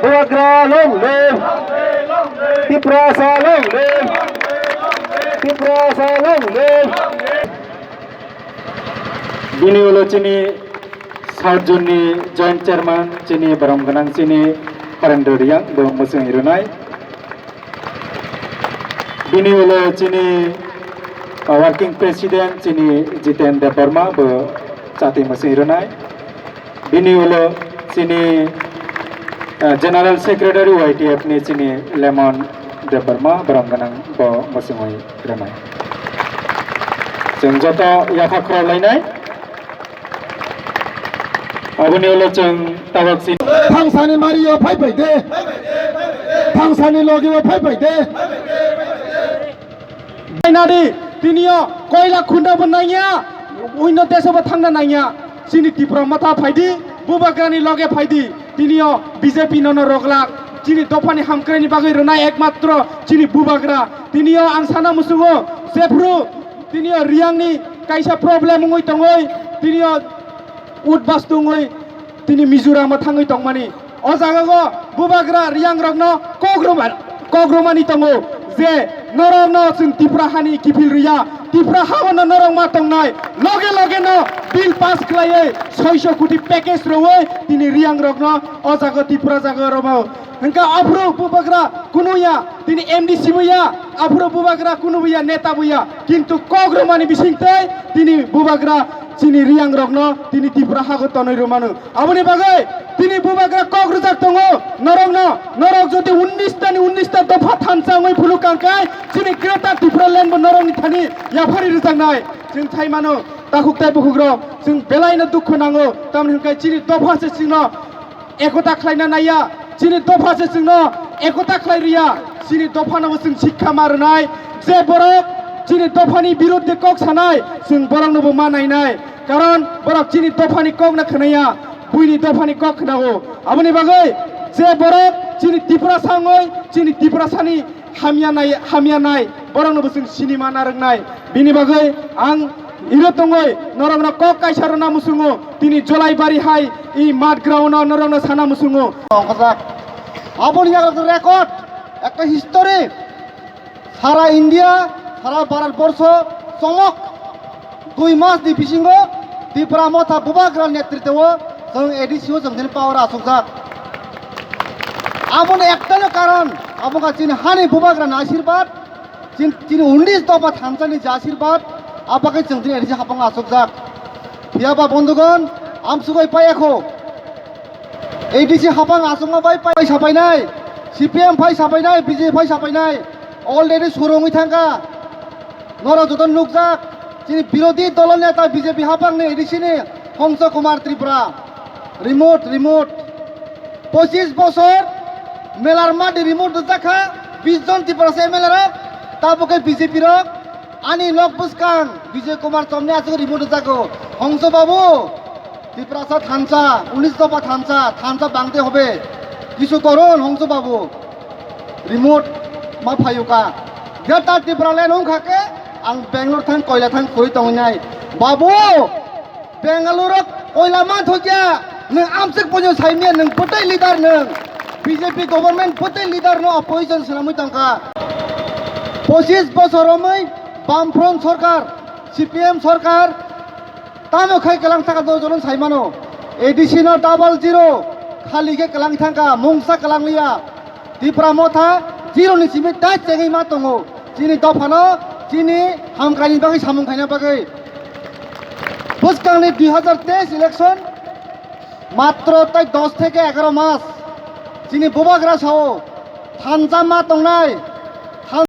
Bubagra long live, Tiprasa long live, Tiprasa long live. Bini ulo cini South Juni Joint Chairman cini Baram Ganang cini Karandoriang bo Musung Irunai. Bini ulo cini Working President cini Jitendra Burma bo Chati Musung Irunai. Bini ulo cini General Secretary YTF ni sini Lemon de Burma Baram Ganang bo Musungoi Irunai. Jeng joto yakha khro lainai. Abuni ulo jeng tawak sin. Tangsani Mario phai phai de. Tangsani logi phai phai de. Nadi tinio koila khunda banaiya. Uino deso ba thangna naiya. Sini Tripura mata phaidi Bubagrani loge phaidi. Tinio BJP nono roglak. Sini dofani hamkrani bagai renai ekmatro sini Bubagra. Tinio angsana musungo Zepru. Tinio riangni kaisa problem ngoi tongoi. Tinio Udbas tungoi tini Mizoram thangoi tongmani o jagago Bubagra riang rogno kogromani tongo je norongno sing Tripura hani kifil riya Tripura hawono norong ma tongnai loge no bill pass khlaiye 600 কোটি package রoi tini riang rogno o jaga Tripura jaga romo hengka afro Bubagra kunuya tini MDC buya afro Bubagra kunuya neta buya kintu kogromani bisingtai tini Bubagra sini riang rogno tini Tripura hago tonoi romanu aboni bagai tini Bubagra kogrojak tongo norog jodi 19 ta dofa thansangoi phulukangkai sini Greater Tripura land bo norong ni thani yafari rijangnai jeng thai mano takuktai bukugro jeng belaina dukh nango tamni hingkai sini dofa se singno ekota khlaina naya sini dofa se singno ekota khlairia sini dofa no sing शिक्षा मारनाय जे borok sini dofani biruddhe kok sanai sing borok no bo manainai karon borok sini dofani kok na khnaya buini dofani kok khnago aboni bagai je borok sini Tripura sangoi sini Tripura sani hamia nai borok no bo sing sinima narangnai bini bagai ang iro tongoi norong na kok kaisaro na musungo tini jolai bari hai I mat ground na norong na sana musungo অঙ্কজাক আপনি একটা record একটা history সারা India সারা ভারতবর্ষ চমক 2 মাস দি পিছিঙ্গ Tripura মথা Bubagra নেতৃত্ব जों एडिसिओ जों power आसुकजाक আপন একটানো কারণ আপকা চিনি হানি Bubagra না আশীর্বাদ চিনি 19 দফা থানসানি যে আশীর্বাদ আপাকে जों এডিসি হাপং आसुकजाक ইয়াবা বন্ধুগণ আমসুগই পাইয়াখো एडिसि हापां आसंगा पाइ साफायनाय CPM फाइ साफायनाय BJP फाइ साफायनाय अलरेडी सुरङै थांगा नरा जतन नुकजाक जिनि बिरोधी दल नेता BJP हापांनि एडिसिनि हंस कुमार Tripura रिमोट 25 বছর মেলার মাটি রিমোট জাখা 20 জন Tripura MLA রা তাবকে BJP র আনি লক বুসকাং বিজয় কুমার চমনে আছে রিমোট জাগো হংস বাবু Tripura থানসা 19 দফা থানসা বাংতে হবে কিছু করুন হংস বাবু রিমোট মা ফাইউকা Greater Tripura লেন হংখাকে আং বেঙ্গলোর থাং কয়লা থাং কই তংনাই বাবু বেঙ্গালুর কয়লা মান থকিয়া নং আমসিক পজো সাইমিয়া নং পতै লিডার नों BJP गभर्नमेंट पतै लिडार नो अपोजिशन सनामै तंका 25 বছরमै বামফ্রন্ট সরকার সিপিএম সরকার তামো খাই কেলাং থাকা দজন সাইমানো এডিসিনো 00 খালিকে কেলাং থাকা মুংসা কেলাং লিয়া ত্রিপুরা মথা 0 नि सिमि दा চেঙ্গি মা দङो চিনি দফানো চিনি হামকানি বাগै সামুং খাইনা বাগै বুঝকাংনি 2023 ইলেকশন মাত্র তাই 10 থেকে 11 মাস চিনি বোবাগ্রা সাও থানজা মা দंनाय